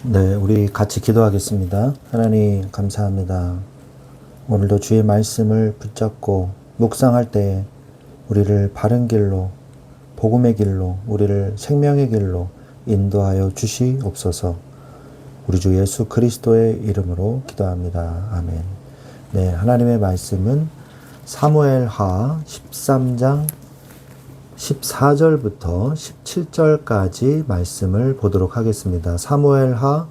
네, 우리 같이 기도하겠습니다. 하나님, 감사합니다. 오늘도 주의 말씀을 붙잡고 묵상할 때에 우리를 바른 길로, 복음의 길로, 우리를 생명의 길로 인도하여 주시옵소서. 우리 주 예수 그리스도의 이름으로 기도합니다. 아멘. 네, 하나님의 말씀은 사무엘하 13장 14절부터 17절까지 말씀을 보도록 하겠습니다. 사무엘하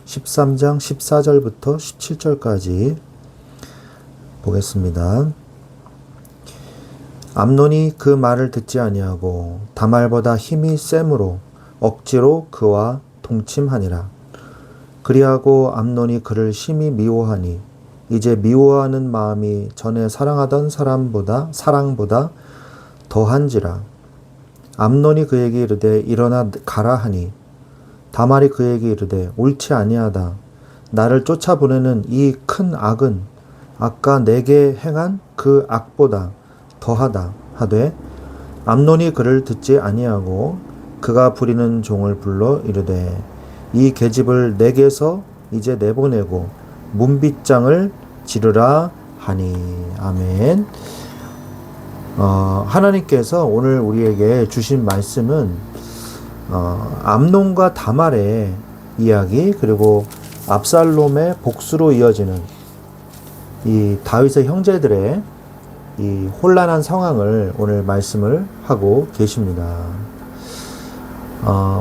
13장 14절부터 17절까지 보겠습니다. 암논이 그 말을 듣지 아니하고 다말보다 힘이 셈으로 억지로 그와 동침하니라. 그리하고 암논이 그를 심히 미워하니 이제 미워하는 마음이 전에 사랑하던 사랑보다 더한지라. 암논이 그에게 이르되 일어나 가라 하니 다말이 그에게 이르되 옳지 아니하다. 나를 쫓아보내는 이 큰 악은 아까 내게 행한 그 악보다 더하다 하되 암논이 그를 듣지 아니하고 그가 부리는 종을 불러 이르되 이 계집을 내게서 이제 내보내고 문빗장을 지르라 하니. 아멘. 하나님께서 오늘 우리에게 주신 말씀은 암논과 다말의 이야기, 그리고 압살롬의 복수로 이어지는 이 다윗의 형제들의 이 혼란한 상황을 오늘 말씀을 하고 계십니다.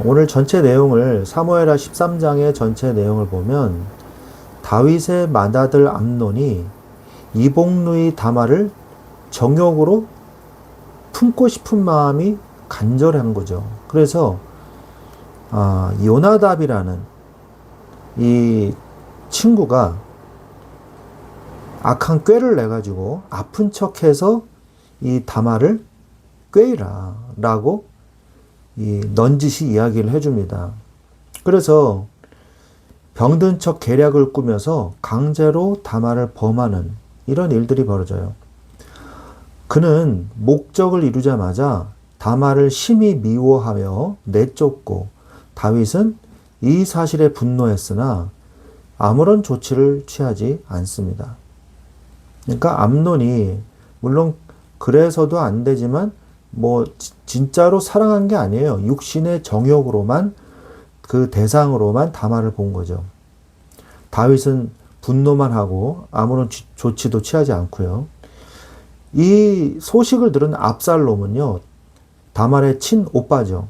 오늘 전체 내용을 사무엘하 13장의 전체 내용을 보면 다윗의 맏아들 암논이 이복누이 다말을 정욕으로 품고 싶은 마음이 간절한 거죠. 그래서 요나답이라는 이 친구가 악한 꾀를 내가지고 아픈 척해서 이 다말을 꾀이라 라고 이 넌지시 이야기를 해줍니다. 그래서 병든 척 계략을 꾸며서 강제로 다말을 범하는 이런 일들이 벌어져요. 그는 목적을 이루자마자 다말을 심히 미워하며 내쫓고 다윗은 이 사실에 분노했으나 아무런 조치를 취하지 않습니다. 그러니까 암논이 물론 그래서도 안 되지만 진짜로 사랑한 게 아니에요. 육신의 정욕으로만 그 대상으로만 다말을 본 거죠. 다윗은 분노만 하고 아무런 조치도 취하지 않고요. 이 소식을 들은 압살롬은요, 다말의 친오빠죠.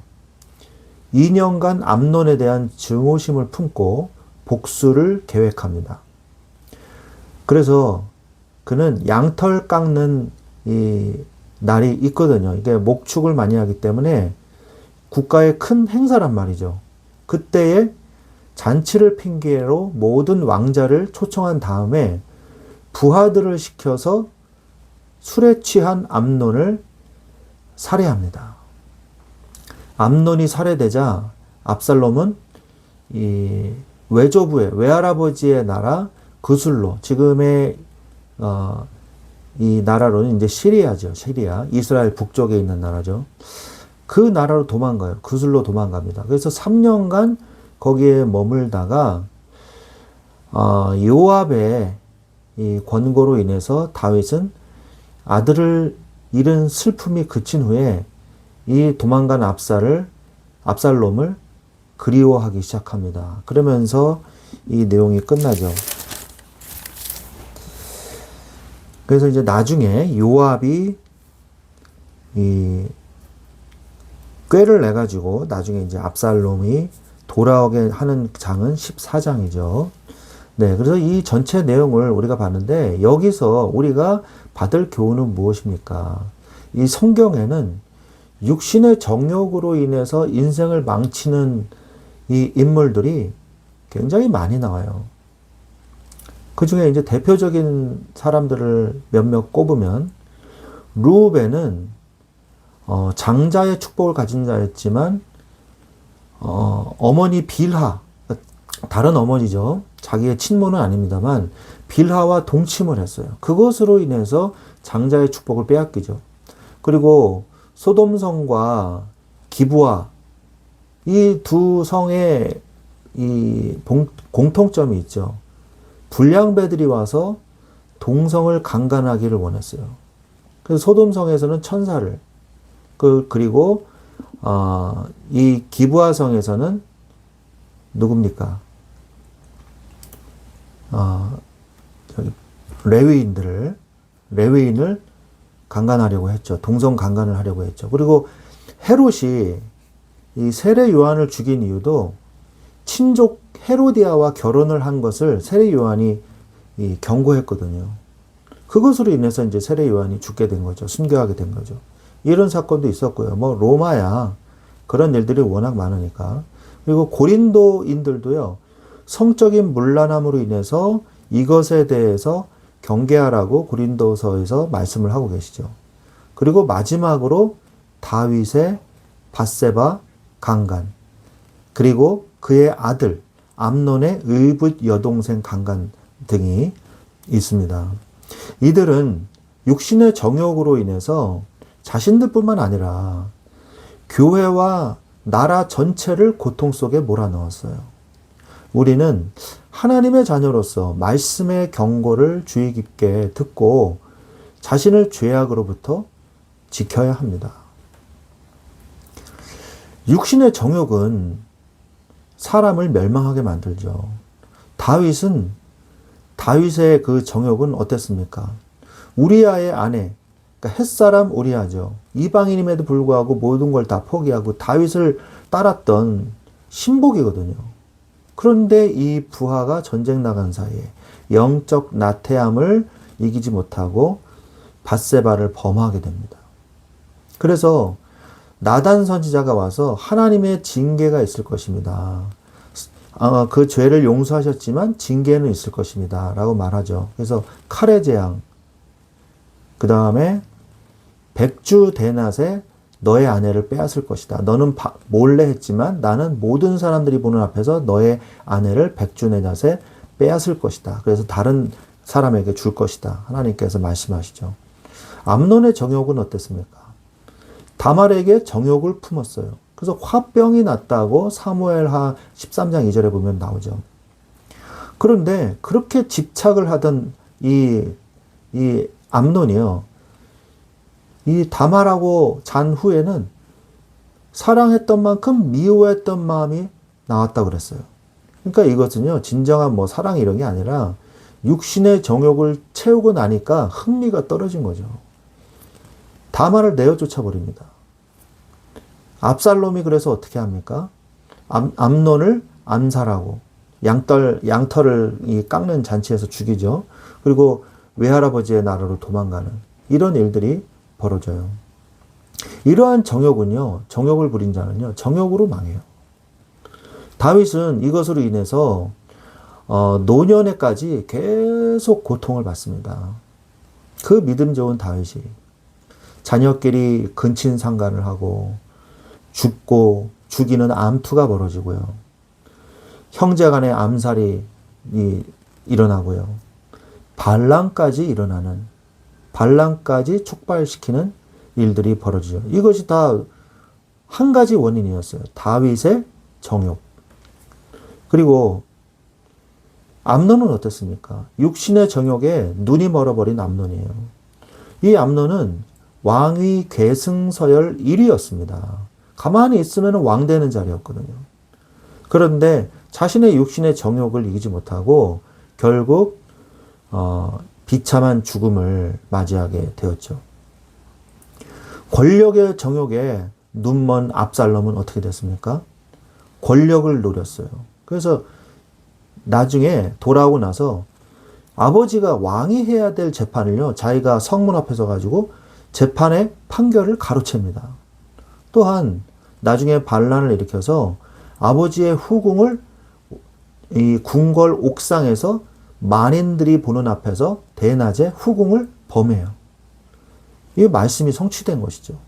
2년간 암논에 대한 증오심을 품고 복수를 계획합니다. 그래서 그는 양털 깎는 이 날이 있거든요. 이게 목축을 많이 하기 때문에 국가의 큰 행사란 말이죠. 그때에 잔치를 핑계로 모든 왕자를 초청한 다음에 부하들을 시켜서 술에 취한 암논을 살해합니다. 암논이 살해되자 압살롬은 이 외할아버지의 나라 그술로, 지금의 이 나라로는 이제 시리아죠. 시리아, 이스라엘 북쪽에 있는 나라죠. 그 나라로 도망가요. 그술로 도망갑니다. 그래서 3년간 거기에 머물다가 요압의 이 권고로 인해서 다윗은 아들을 잃은 슬픔이 그친 후에 이 도망간 압살롬을 그리워하기 시작합니다. 그러면서 이 내용이 끝나죠. 그래서 이제 나중에 요압이 이 꾀를 내가지고 나중에 이제 압살롬이 돌아오게 하는 장은 14장이죠. 네, 그래서 이 전체 내용을 우리가 봤는데 여기서 우리가 받을 교훈은 무엇입니까? 이 성경에는 육신의 정욕으로 인해서 인생을 망치는 이 인물들이 굉장히 많이 나와요. 그 중에 이제 대표적인 사람들을 몇몇 꼽으면 르우벤은 장자의 축복을 가진 자였지만 어머니 빌하, 다른 어머니죠. 자기의 친모는 아닙니다만 빌하와 동침을 했어요. 그것으로 인해서 장자의 축복을 빼앗기죠. 그리고 소돔성과 기브아 이 두 성의 공통점이 있죠. 불량배들이 와서 동성을 강간하기를 원했어요. 그래서 소돔성에서는 천사를, 그리고 이 기브아성에서는 누굽니까? 레위인을 강간하려고 했죠. 동성 강간을 하려고 했죠. 그리고 헤롯이 이 세례 요한을 죽인 이유도 친족 헤로디아와 결혼을 한 것을 세례 요한이 경고했거든요. 그것으로 인해서 이제 세례 요한이 죽게 된 거죠. 순교하게 된 거죠. 이런 사건도 있었고요. 뭐 로마야 그런 일들이 워낙 많으니까. 그리고 고린도인들도요. 성적인 문란함으로 인해서 이것에 대해서 경계하라고 고린도서에서 말씀을 하고 계시죠. 그리고 마지막으로 다윗의 밧세바 강간, 그리고 그의 아들 암논의 의붓 여동생 강간 등이 있습니다. 이들은 육신의 정욕으로 인해서 자신들뿐만 아니라 교회와 나라 전체를 고통 속에 몰아넣었어요. 우리는 하나님의 자녀로서 말씀의 경고를 주의 깊게 듣고 자신을 죄악으로부터 지켜야 합니다. 육신의 정욕은 사람을 멸망하게 만들죠. 다윗의 그 정욕은 어땠습니까? 우리아의 아내, 그러니까 햇사람 우리아죠. 이방인임에도 불구하고 모든 걸 다 포기하고 다윗을 따랐던 신복이거든요. 그런데 이 부하가 전쟁 나간 사이에 영적 나태함을 이기지 못하고 밧세바를 범하게 됩니다. 그래서 나단 선지자가 와서 하나님의 징계가 있을 것입니다. 그 죄를 용서하셨지만 징계는 있을 것입니다. 라고 말하죠. 그래서 칼의 재앙, 그 다음에 백주 대낮에 너의 아내를 빼앗을 것이다. 너는 몰래 했지만 나는 모든 사람들이 보는 앞에서 너의 아내를 백주 대낮에 빼앗을 것이다. 그래서 다른 사람에게 줄 것이다. 하나님께서 말씀하시죠. 암논의 정욕은 어땠습니까? 다말에게 정욕을 품었어요. 그래서 화병이 났다고 사무엘하 13장 2절에 보면 나오죠. 그런데 그렇게 집착을 하던 이 암논이요. 이 다말하고 잔 후에는 사랑했던 만큼 미워했던 마음이 나왔다고 그랬어요. 그러니까 이것은요, 진정한 뭐 사랑 이런 게 아니라 육신의 정욕을 채우고 나니까 흥미가 떨어진 거죠. 다말을 내어 쫓아버립니다. 압살롬이 그래서 어떻게 합니까? 암논을 암살하고 양털을 깎는 잔치에서 죽이죠. 그리고 외할아버지의 나라로 도망가는 이런 일들이 벌어져요. 이러한 정욕을 부린 자는요, 정욕으로 망해요. 다윗은 이것으로 인해서 노년에까지 계속 고통을 받습니다. 그 믿음 좋은 다윗이 자녀끼리 근친상간을 하고 죽고 죽이는 암투가 벌어지고요. 형제 간의 암살이 일어나고요. 반란까지 촉발시키는 일들이 벌어지죠. 이것이 다 한 가지 원인이었어요. 다윗의 정욕. 그리고 암논은 어땠습니까? 육신의 정욕에 눈이 멀어버린 암논이에요. 이 암논은 왕위 계승서열 1위였습니다. 가만히 있으면 왕 되는 자리였거든요. 그런데 자신의 육신의 정욕을 이기지 못하고 결국 비참한 죽음을 맞이하게 되었죠. 권력의 정욕에 눈먼 압살롬은 어떻게 됐습니까? 권력을 노렸어요. 그래서 나중에 돌아오고 나서 아버지가 왕이 해야 될 재판을요, 자기가 성문 앞에서 가지고 재판의 판결을 가로챕니다. 또한 나중에 반란을 일으켜서 아버지의 후궁을 이 궁궐 옥상에서 만인들이 보는 앞에서 대낮에 후궁을 범해요. 이 말씀이 성취된 것이죠.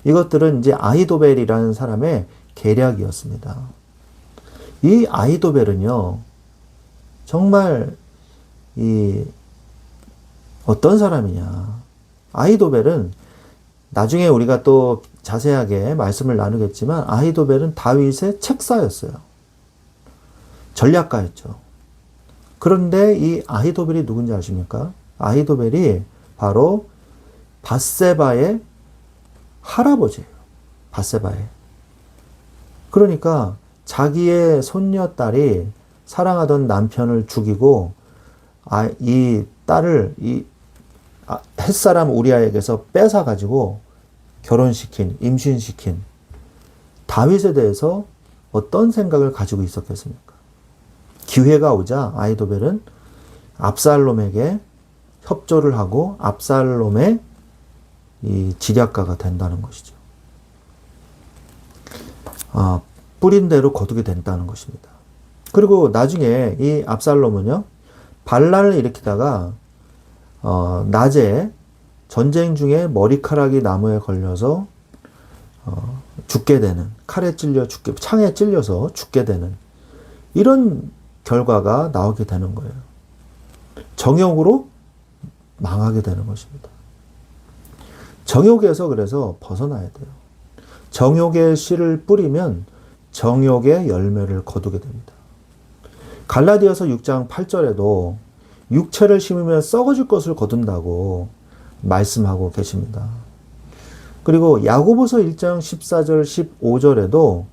이것들은 이제 아히도벨이라는 사람의 계략이었습니다. 이 아히도벨은요, 정말 어떤 사람이냐. 아히도벨은 나중에 우리가 또 자세하게 말씀을 나누겠지만 아히도벨은 다윗의 책사였어요. 전략가였죠. 그런데 이 아히도벨이 누군지 아십니까? 아히도벨이 바로 밧세바의 할아버지예요. 밧세바의. 그러니까 자기의 손녀딸이 사랑하던 남편을 죽이고 이 딸을 햇사람 우리아에게서 뺏어가지고 결혼시킨, 임신시킨 다윗에 대해서 어떤 생각을 가지고 있었겠습니까? 기회가 오자 아히도벨은 압살롬에게 협조를 하고 압살롬의 이 지략가가 된다는 것이죠. 뿌린 대로 거두게 된다는 것입니다. 그리고 나중에 이 압살롬은요, 반란을 일으키다가 낮에 전쟁 중에 머리카락이 나무에 걸려서 죽게 되는, 창에 찔려서 죽게 되는 이런 결과가 나오게 되는 거예요. 정욕으로 망하게 되는 것입니다. 정욕에서 그래서 벗어나야 돼요. 정욕의 씨를 뿌리면 정욕의 열매를 거두게 됩니다. 갈라디아서 6장 8절에도 육체를 심으면 썩어질 것을 거둔다고 말씀하고 계십니다. 그리고 야고보서 1장 14절 15절에도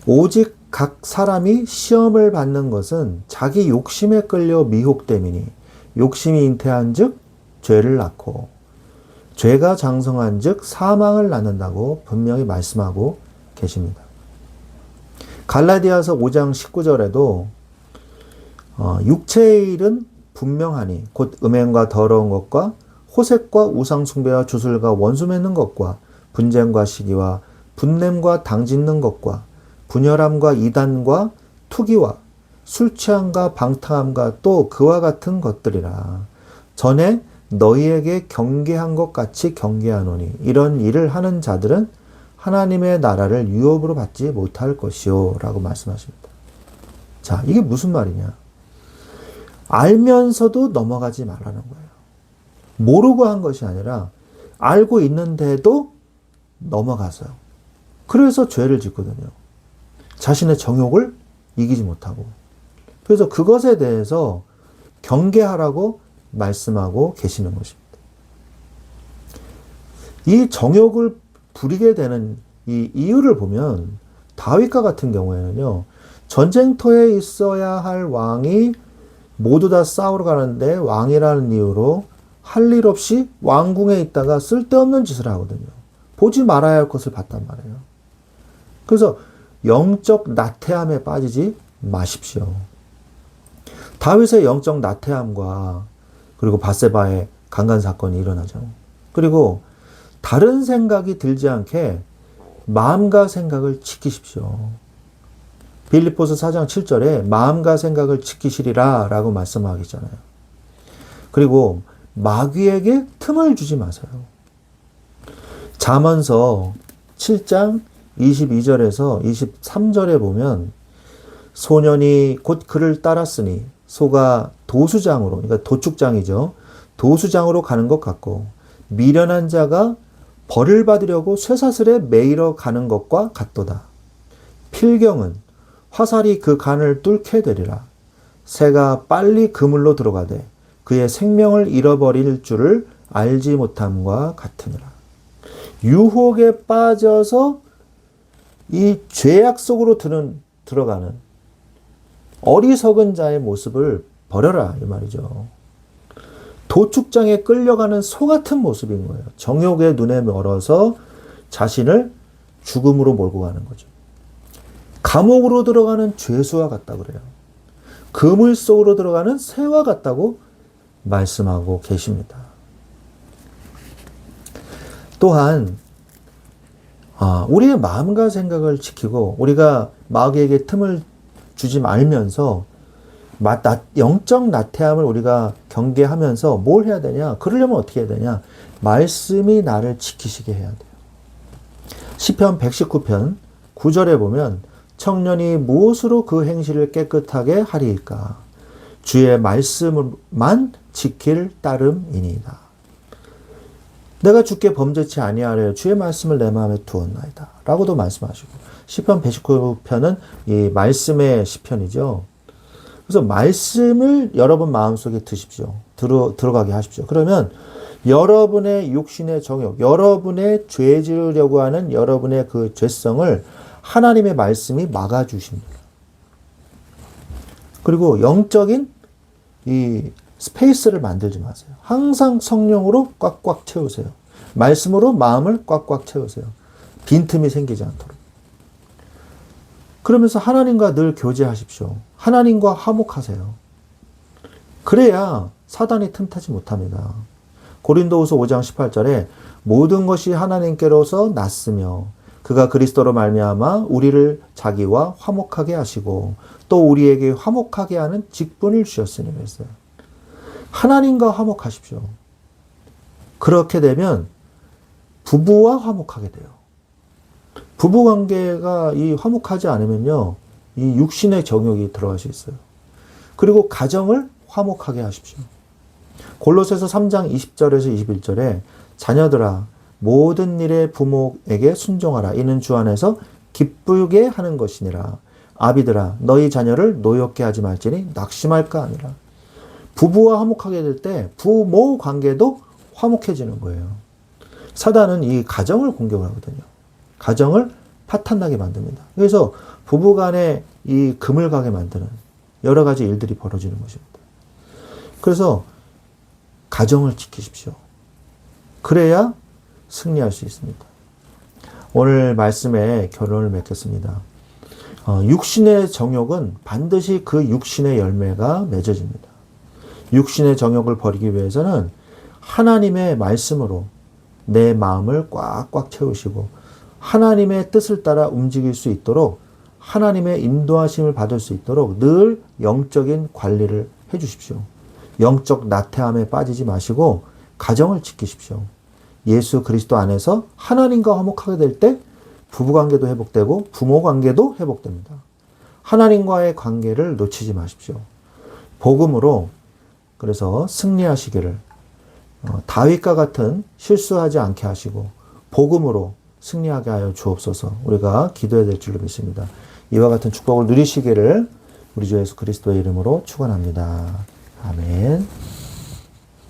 오직 각 사람이 시험을 받는 것은 자기 욕심에 끌려 미혹됨이니 욕심이 잉태한 즉 죄를 낳고 죄가 장성한 즉 사망을 낳는다고 분명히 말씀하고 계십니다. 갈라디아서 5장 19절에도 육체의 일은 분명하니 곧 음행과 더러운 것과 호색과 우상숭배와 주술과 원수 맺는 것과 분쟁과 시기와 분냄과 당짓는 것과 분열함과 이단과 투기와 술취함과 방탕함과 또 그와 같은 것들이라. 전에 너희에게 경계한 것 같이 경계하노니 이런 일을 하는 자들은 하나님의 나라를 유업으로 받지 못할 것이요 라고 말씀하십니다. 자, 이게 무슨 말이냐? 알면서도 넘어가지 말라는 거예요. 모르고 한 것이 아니라 알고 있는데도 넘어가서요. 그래서 죄를 짓거든요. 자신의 정욕을 이기지 못하고. 그래서 그것에 대해서 경계하라고 말씀하고 계시는 것입니다. 이 정욕을 부리게 되는 이 이유를 보면 다윗과 같은 경우에는요, 전쟁터에 있어야 할 왕이 모두 다 싸우러 가는데 왕이라는 이유로 할 일 없이 왕궁에 있다가 쓸데없는 짓을 하거든요. 보지 말아야 할 것을 봤단 말이에요. 그래서 영적 나태함에 빠지지 마십시오. 다윗의 영적 나태함과 그리고 밧세바의 강간 사건이 일어나죠. 그리고 다른 생각이 들지 않게 마음과 생각을 지키십시오. 빌립보서 4장 7절에 마음과 생각을 지키시리라 라고 말씀하고 있잖아요. 그리고 마귀에게 틈을 주지 마세요. 잠언서 7장 22절에서 23절에 보면 소년이 곧 그를 따랐으니 소가 도수장으로, 그러니까 도축장이죠. 도수장으로 가는 것 같고 미련한 자가 벌을 받으려고 쇠사슬에 매이러 가는 것과 같도다. 필경은 화살이 그 간을 뚫게 되리라. 새가 빨리 그물로 들어가되 그의 생명을 잃어버릴 줄을 알지 못함과 같으니라. 유혹에 빠져서 이 죄악 속으로 들어가는 어리석은 자의 모습을 버려라 이 말이죠. 도축장에 끌려가는 소 같은 모습인 거예요. 정욕의 눈에 멀어서 자신을 죽음으로 몰고 가는 거죠. 감옥으로 들어가는 죄수와 같다 그래요. 그물 속으로 들어가는 새와 같다고 말씀하고 계십니다. 또한 우리의 마음과 생각을 지키고 우리가 마귀에게 틈을 주지 말면서 영적 나태함을 우리가 경계하면서 뭘 해야 되냐? 그러려면 어떻게 해야 되냐? 말씀이 나를 지키시게 해야 돼요. 시편 119편 9절에 보면 청년이 무엇으로 그 행실을 깨끗하게 하리이까? 주의 말씀만 지킬 따름이니이다. 내가 주께 범죄치 아니하려 주의 말씀을 내 마음에 두었나이다. 라고도 말씀하시고 시편 119편은 이 말씀의 시편이죠. 그래서 말씀을 여러분 마음속에 드십시오. 들어가게 하십시오. 그러면 여러분의 육신의 정욕, 여러분의 죄 지으려고 하는 여러분의 그 죄성을 하나님의 말씀이 막아주십니다. 그리고 영적인 이 스페이스를 만들지 마세요. 항상 성령으로 꽉꽉 채우세요. 말씀으로 마음을 꽉꽉 채우세요. 빈틈이 생기지 않도록. 그러면서 하나님과 늘 교제하십시오. 하나님과 화목하세요. 그래야 사단이 틈타지 못합니다. 고린도후서 5장 18절에 모든 것이 하나님께로서 났으며 그가 그리스도로 말미암아 우리를 자기와 화목하게 하시고 또 우리에게 화목하게 하는 직분을 주셨으니 그랬어요. 하나님과 화목하십시오. 그렇게 되면 부부와 화목하게 돼요. 부부관계가 이 화목하지 않으면요, 이 육신의 정욕이 들어갈 수 있어요. 그리고 가정을 화목하게 하십시오. 골로새서 3장 20절에서 21절에 자녀들아 모든 일에 부모에게 순종하라. 이는 주 안에서 기쁘게 하는 것이니라. 아비들아 너희 자녀를 노엽게 하지 말지니 낙심할까 하니라. 부부와 화목하게 될 때 부모 관계도 화목해지는 거예요. 사단은 이 가정을 공격을 하거든요. 가정을 파탄나게 만듭니다. 그래서 부부간에 이 금을 가게 만드는 여러 가지 일들이 벌어지는 것입니다. 그래서 가정을 지키십시오. 그래야 승리할 수 있습니다. 오늘 말씀에 결론을 맺겠습니다. 육신의 정욕은 반드시 그 육신의 열매가 맺어집니다. 육신의 정욕을 버리기 위해서는 하나님의 말씀으로 내 마음을 꽉꽉 채우시고 하나님의 뜻을 따라 움직일 수 있도록 하나님의 인도하심을 받을 수 있도록 늘 영적인 관리를 해 주십시오. 영적 나태함에 빠지지 마시고 가정을 지키십시오. 예수 그리스도 안에서 하나님과 화목하게 될 때 부부관계도 회복되고 부모관계도 회복됩니다. 하나님과의 관계를 놓치지 마십시오. 복음으로 그래서 승리하시기를 다윗과 같은 실수하지 않게 하시고 복음으로 승리하게 하여 주옵소서. 우리가 기도해야 될 줄로 믿습니다. 이와 같은 축복을 누리시기를 우리 주 예수 그리스도의 이름으로 축원합니다. 아멘.